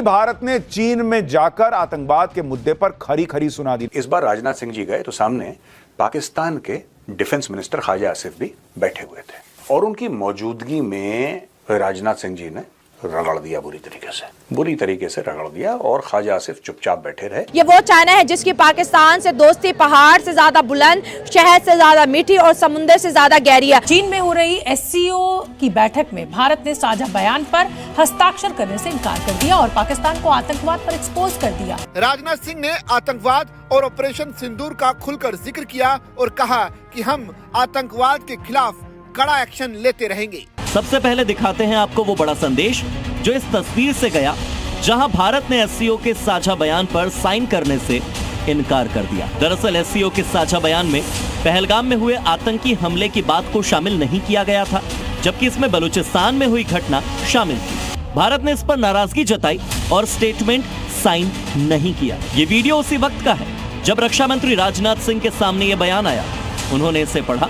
भारत ने चीन में जाकर आतंकवाद के मुद्दे पर खरी खरी सुना दी। इस बार राजनाथ सिंह जी गए तो सामने पाकिस्तान के डिफेंस मिनिस्टर ख्वाजा आसिफ भी बैठे हुए थे और उनकी मौजूदगी में राजनाथ सिंह जी ने रगड़ दिया बुरी तरीके से रगड़ दिया और ख्वाजा आसिफ चुपचाप बैठे रहे। ये वो चाइना है जिसकी पाकिस्तान से दोस्ती पहाड़ से ज्यादा बुलंद, शहद से ज्यादा मीठी और समुद्र से ज्यादा गहरी है। चीन में हो रही एससीओ की बैठक में भारत ने साझा बयान पर हस्ताक्षर करने से इनकार कर दिया और पाकिस्तान को आतंकवाद पर एक्सपोज कर दिया। राजनाथ सिंह ने आतंकवाद और ऑपरेशन सिंदूर का खुलकर जिक्र किया और कहा कि हम आतंकवाद के खिलाफ कड़ा एक्शन लेते रहेंगे। सबसे पहले दिखाते हैं आपको वो बड़ा संदेश जो इस तस्वीर से गया जहां भारत ने एससीओ के साझा बयान पर साइन करने से इनकार कर दिया। दरअसल एससीओ के साझा बयान में पहलगाम में हुए आतंकी हमले की बात को शामिल नहीं किया गया था, जबकि इसमें बलूचिस्तान में हुई घटना शामिल थी। भारत ने इस पर नाराजगी जताई और स्टेटमेंट साइन नहीं किया। ये वीडियो उसी वक्त का है जब रक्षा मंत्री राजनाथ सिंह के सामने ये बयान आया। उन्होंने इसे पढ़ा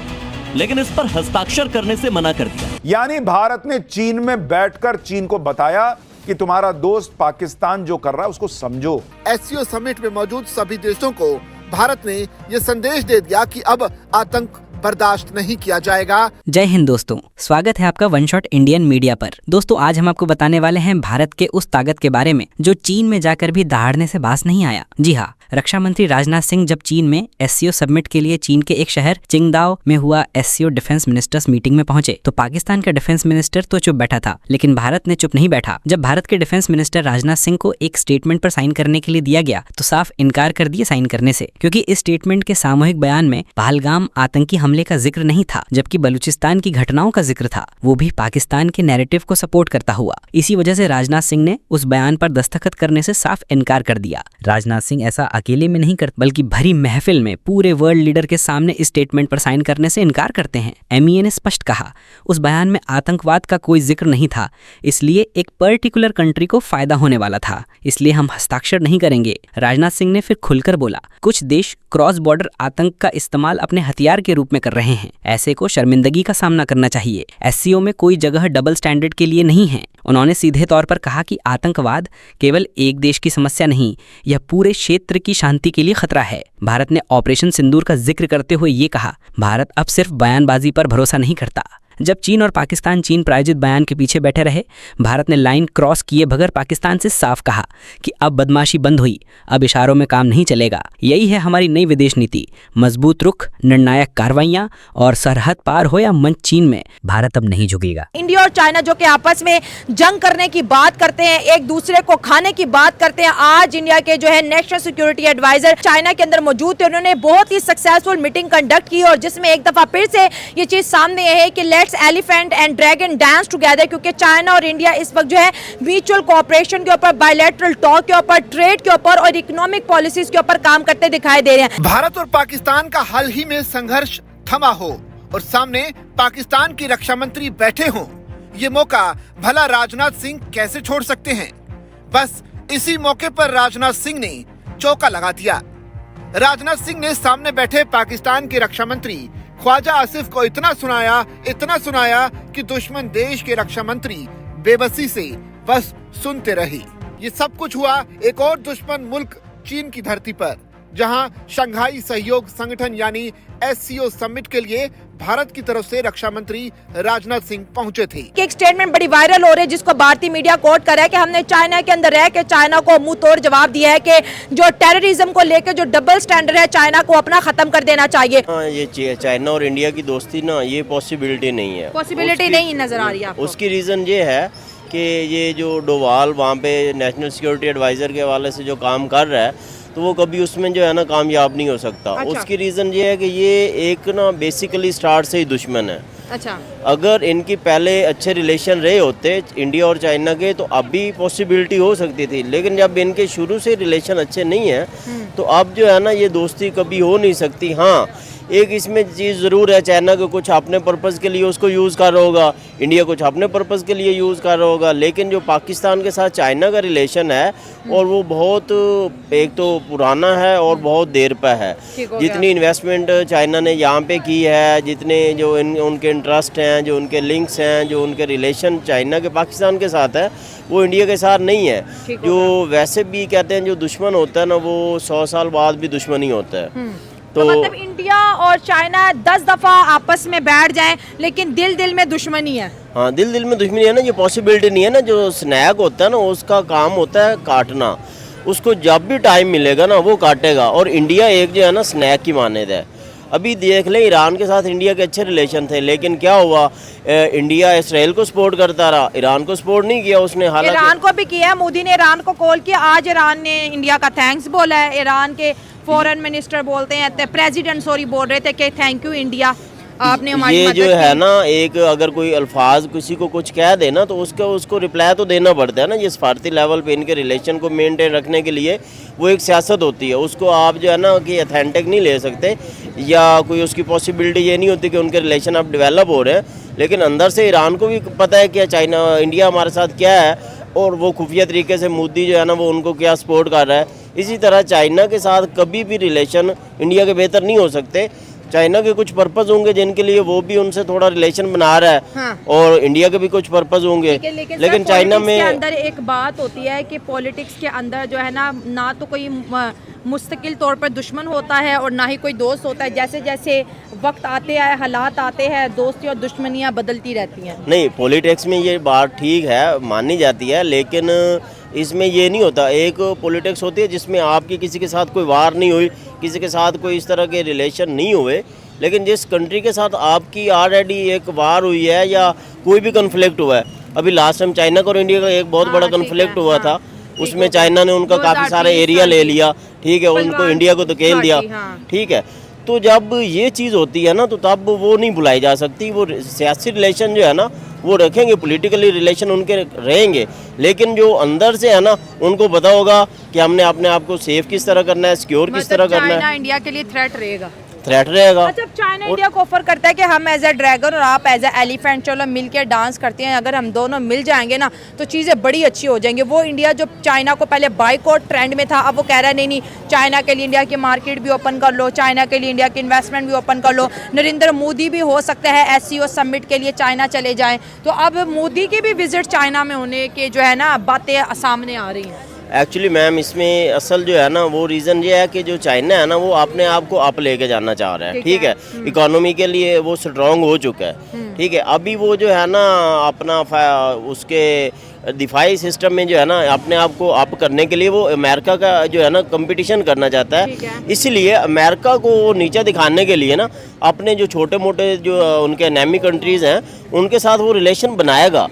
लेकिन इस पर हस्ताक्षर करने से मना कर दिया। यानी भारत ने चीन में बैठकर चीन को बताया कि तुम्हारा दोस्त पाकिस्तान जो कर रहा है उसको समझो। एससीओ समिट में मौजूद सभी देशों को भारत ने ये संदेश दे दिया कि अब आतंक बर्दाश्त नहीं किया जाएगा। जय हिंद दोस्तों, स्वागत है आपका वन शॉट इंडियन मीडिया पर। दोस्तों आज हम आपको बताने वाले हैं भारत के उस ताकत के बारे में जो चीन में जाकर भी दहाड़ने से बाज नहीं आया। जी हाँ, रक्षा मंत्री राजनाथ सिंह जब चीन में एससीओ समिट के लिए चीन के एक शहर चिंगदाओ में हुआ एससीओ डिफेंस मिनिस्टर्स मीटिंग में पहुंचे तो पाकिस्तान का डिफेंस मिनिस्टर तो चुप बैठा था, लेकिन भारत ने चुप नहीं बैठा। जब भारत के डिफेंस मिनिस्टर राजनाथ सिंह को एक स्टेटमेंट पर साइन करने के लिए दिया गया तो साफ इनकार कर दिए साइन करने से, क्योंकि इस स्टेटमेंट के सामूहिक बयान में पहलगाम आतंकी हमले का जिक्र नहीं था, जबकि बलूचिस्तान की घटनाओं का जिक्र था, वो भी पाकिस्तान के नैरेटिव को सपोर्ट करता हुआ। इसी वजह से राजनाथ सिंह ने उस बयान पर दस्तखत करने से साफ इनकार कर दिया। राजनाथ सिंह ऐसा अकेले में नहीं करते बल्कि भरी महफिल में पूरे वर्ल्ड लीडर के सामने इस स्टेटमेंट पर साइन करने से इनकार करते हैं। एमईए ने स्पष्ट कहा उस बयान में आतंकवाद का कोई जिक्र नहीं था, इसलिए एक पर्टिकुलर कंट्री को फायदा होने वाला था, इसलिए हम हस्ताक्षर नहीं करेंगे। राजनाथ सिंह ने फिर खुलकर बोला कुछ देश क्रॉस बॉर्डर आतंक का इस्तेमाल अपने हथियार के रूप में कर रहे हैं, ऐसे को शर्मिंदगी का सामना करना चाहिए। एससीओ में कोई जगह डबल स्टैंडर्ड के लिए नहीं है। उन्होंने सीधे तौर पर कहा कि आतंकवाद केवल एक देश की समस्या नहीं, यह पूरे क्षेत्र की शांति के लिए खतरा है। भारत ने ऑपरेशन सिंदूर का जिक्र करते हुए ये कहा भारत अब सिर्फ बयानबाजी पर भरोसा नहीं करता। जब चीन और पाकिस्तान चीन प्रायोजित बयान के पीछे बैठे रहे, भारत ने लाइन क्रॉस किए बगैर पाकिस्तान से साफ कहा कि अब बदमाशी बंद हुई, अब इशारों में काम नहीं चलेगा। यही है हमारी नई विदेश नीति, मजबूत रुख, निर्णायक कार्रवाइयां और सरहद पार हो या मंच चीन में, भारत अब नहीं झुकेगा। इंडिया और चाइना जो कि आपस में जंग करने की बात करते हैं, एक दूसरे को खाने की बात करते हैं, आज इंडिया के जो है नेशनल सिक्योरिटी एडवाइजर चाइना के अंदर मौजूद थे। उन्होंने बहुत ही सक्सेसफुल मीटिंग कंडक्ट की और जिसमें एक दफा फिर से ये चीज सामने है कि elephant and dragon dance together, क्योंकि चाइना और इंडिया इस वक्त जो है म्यूचुअल कोऑपरेशन के ऊपर, बायलैटरल टॉक के ऊपर, ट्रेड के ऊपर और इकोनॉमिक पॉलिसीज के ऊपर काम करते दिखाई दे रहे हैं। भारत और पाकिस्तान का हाल ही में संघर्ष थमा हो और सामने पाकिस्तान की रक्षा मंत्री बैठे हों, ये मौका भला राजनाथ सिंह कैसे छोड़ सकते हैं। बस इसी मौके पर राजनाथ सिंह ने चौका लगा दिया। राजनाथ सिंह ने सामने बैठे पाकिस्तान के रक्षा मंत्री ख्वाजा आसिफ को इतना सुनाया कि दुश्मन देश के रक्षा मंत्री बेबसी से बस सुनते रहे। ये सब कुछ हुआ एक और दुश्मन मुल्क चीन की धरती पर, जहां शंघाई सहयोग संगठन यानी एससीओ समिट के लिए भारत की तरफ से रक्षा मंत्री राजनाथ सिंह पहुंचे थे। एक स्टेटमेंट बड़ी वायरल हो रही है जिसको भारतीय मीडिया कोट कर रहा है कि हमने चाइना के अंदर रह के चाइना को मुंह तोड़ जवाब दिया है कि जो टेररिज्म को लेकर जो डबल स्टैंडर्ड है चाइना को अपना खत्म कर देना चाहिए। ये चाइना और इंडिया की दोस्ती ना, ये पॉसिबिलिटी नहीं है, पॉसिबिलिटी नहीं नजर आ रही है। उसकी रीजन ये है कि ये जो डोवाल वहाँ पे नेशनल सिक्योरिटी एडवाइजर के हवाले से जो काम कर रहा है तो वो कभी उसमें जो है ना कामयाब नहीं हो सकता। अच्छा। उसकी रीज़न ये है कि ये एक ना बेसिकली स्टार्ट से ही दुश्मन है। अच्छा। अगर इनकी पहले अच्छे रिलेशन रहे होते इंडिया और चाइना के तो अब भी पॉसिबिलिटी हो सकती थी, लेकिन जब इनके शुरू से रिलेशन अच्छे नहीं है तो अब जो है ना ये दोस्ती कभी हो नहीं सकती। हाँ, एक इसमें चीज़ ज़रूर है, चाइना को कुछ अपने पर्पज़ के लिए उसको यूज़ कर रहा होगा, इंडिया कुछ अपने पर्पज़ के लिए यूज़ कर रहा होगा, लेकिन जो पाकिस्तान के साथ चाइना का रिलेशन है और वो बहुत एक तो पुराना है और बहुत देर पर है। जितनी इन्वेस्टमेंट चाइना ने यहाँ पे की है, जितने जो उनके इंटरेस्ट हैं, जो उनके लिंक्स हैं, जो उनके रिलेशन चाइना के पाकिस्तान के साथ है, वो इंडिया के साथ नहीं है। जो वैसे भी कहते हैं जो दुश्मन होता है ना, वो 100 साल बाद भी दुश्मन ही होता है। तो मतलब इंडिया और चाइना 10 दफा आपस में बैठ जाएं, लेकिन दिल दिल में दुश्मनी है। हाँ, दिल दिल में दुश्मनी है ना, ये पॉसिबिलिटी नहीं है ना। जो स्नैक होता है ना, उसका काम होता है काटना, उसको जब भी टाइम मिलेगा ना वो काटेगा। और इंडिया एक जो है ना स्नैक की मानद है। अभी देख लें, ईरान के साथ इंडिया के अच्छे रिलेशन थे, लेकिन क्या हुआ, इंडिया इसराइल को सपोर्ट करता रहा, ईरान को सपोर्ट नहीं किया उसने। हालांकि ईरान को भी किया, मोदी ने ईरान को कॉल किया, आज ईरान ने इंडिया का थैंक्स बोला है। ईरान के फॉरेन मिनिस्टर बोलते हैं, प्रेसिडेंट सॉरी बोल रहे थे कि थैंक यू इंडिया, आपने हमारी ये मदद जो है की। ना, एक अगर कोई अल्फाज किसी को कुछ कह दे ना, तो उसको रिप्लाई तो देना पड़ता है ना। ये सफारती लेवल पे इनके रिलेशन को मेंटेन रखने के लिए वो एक सियासत होती है, उसको आप जो है ना कि अथेंटिक नहीं ले सकते, या कोई उसकी पॉसिबिलिटी ये नहीं होती कि उनके रिलेशन अब डेवलप हो रहे हैं। लेकिन अंदर से ईरान को भी पता है कि चाइना इंडिया हमारे साथ क्या है, और वो खुफिया तरीके से मोदी जो है ना वो उनको क्या सपोर्ट कर रहा है। इसी तरह चाइना के साथ कभी भी रिलेशन इंडिया के बेहतर नहीं हो सकते। चाइना के कुछ पर्पस होंगे जिनके लिए वो भी उनसे थोड़ा रिलेशन बना रहा है, हाँ। और इंडिया के भी कुछ पर्पस होंगे। लेकिन चाइना में के अंदर एक बात होती है कि पॉलिटिक्स के अंदर जो है ना तो कोई मुस्तकिल तौर पर दुश्मन होता है और ना ही कोई दोस्त होता है। जैसे जैसे वक्त आते हैं, हालात आते हैं, दोस्ती और दुश्मनियाँ बदलती रहती हैं। नहीं, पॉलिटिक्स में ये बात ठीक है, मानी जाती है, लेकिन इसमें ये नहीं होता। एक पॉलिटिक्स होती है जिसमें आपकी किसी के साथ कोई वार नहीं हुई, किसी के साथ कोई इस तरह के रिलेशन नहीं हुए, लेकिन जिस कंट्री के साथ आपकी ऑलरेडी एक वार हुई है या कोई भी कन्फ्लिक्ट हुआ है, अभी लास्ट टाइम चाइना और इंडिया का एक बहुत बड़ा कन्फ्लिक्ट हुआ था, उसमें चाइना ने उनका काफ़ी सारा एरिया ले लिया, ठीक है, उनको इंडिया को धकेल दिया, ठीक है। तो जब ये चीज़ होती है ना, तो तब वो नहीं भुलाई जा सकती। वो सियासी रिलेशन जो है ना वो रखेंगे, पॉलिटिकली रिलेशन उनके रहेंगे, लेकिन जो अंदर से है ना उनको पता होगा कि हमने अपने आप को सेफ किस तरह करना है, सिक्योर किस तरह करना है। चाइना इंडिया के लिए थ्रेट रहेगा। अच्छा, चाइना इंडिया को ऑफर करता है कि हम एज ए ड्रैगन और आप एज ए एलिफेंट, चलो मिलके डांस करते हैं, अगर हम दोनों मिल जाएंगे ना तो चीज़ें बड़ी अच्छी हो जाएंगी। वो इंडिया जो चाइना को पहले बाइकआउट ट्रेंड में था, अब वो कह रहा है नहीं, चाइना के लिए इंडिया की मार्केट भी ओपन कर लो, चाइना के लिए इंडिया की इन्वेस्टमेंट भी ओपन कर लो। नरेंद्र मोदी भी हो सकता है SCO समिट के लिए चाइना चले जाएं, तो अब मोदी की भी विजिट चाइना में होने के जो है ना बातें सामने आ रही हैं। एक्चुअली मैम, इसमें असल जो है ना वो रीज़न ये है कि जो चाइना है ना वो अपने आप को अप लेके जाना चाह रहा है, ठीक है। इकोनॉमी के लिए वो स्ट्रॉन्ग हो चुका है, ठीक है। अभी वो जो है ना अपना उसके दिफाई सिस्टम में जो है ना अपने आप को अप करने के लिए वो अमेरिका का जो है ना कंपटीशन करना चाहता है। इसलिए अमेरिका को नीचा दिखाने के लिए ना अपने जो छोटे मोटे जो उनके एनेमी कंट्रीज़ हैं उनके साथ वो रिलेशन बनाएगा।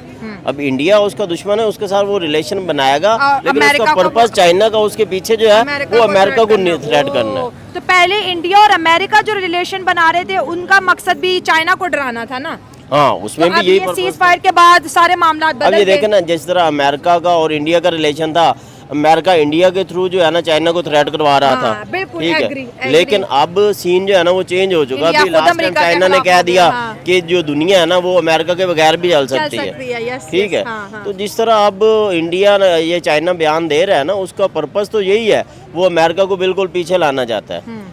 अब इंडिया उसका दुश्मन है, उसके साथ वो रिलेशन बनाएगा, लेकिन उसका पर्पस चाइना का उसके पीछे जो है वो अमेरिका को थ्रेट करना है। तो पहले इंडिया और अमेरिका जो रिलेशन बना रहे थे उनका मकसद भी चाइना को डराना था ना। हाँ, उसमें भी यही सीज फायर के बाद सारे मामला बदल गए। अब ये देखें ना, जिस तरह अमेरिका का और इंडिया का रिलेशन था, अमेरिका इंडिया के थ्रू जो है ना चाइना को थ्रेट करवा रहा था, ठीक है। लेकिन अब सीन जो है ना वो चेंज हो चुका। अभी लास्ट टाइम चाइना ने कह दिया कि जो दुनिया है ना वो अमेरिका के बगैर भी चल सकती है, ठीक है। तो जिस तरह अब इंडिया ये चाइना बयान दे रहा है ना, उसका पर्पस तो यही है, वो अमेरिका को बिल्कुल पीछे लाना चाहता है।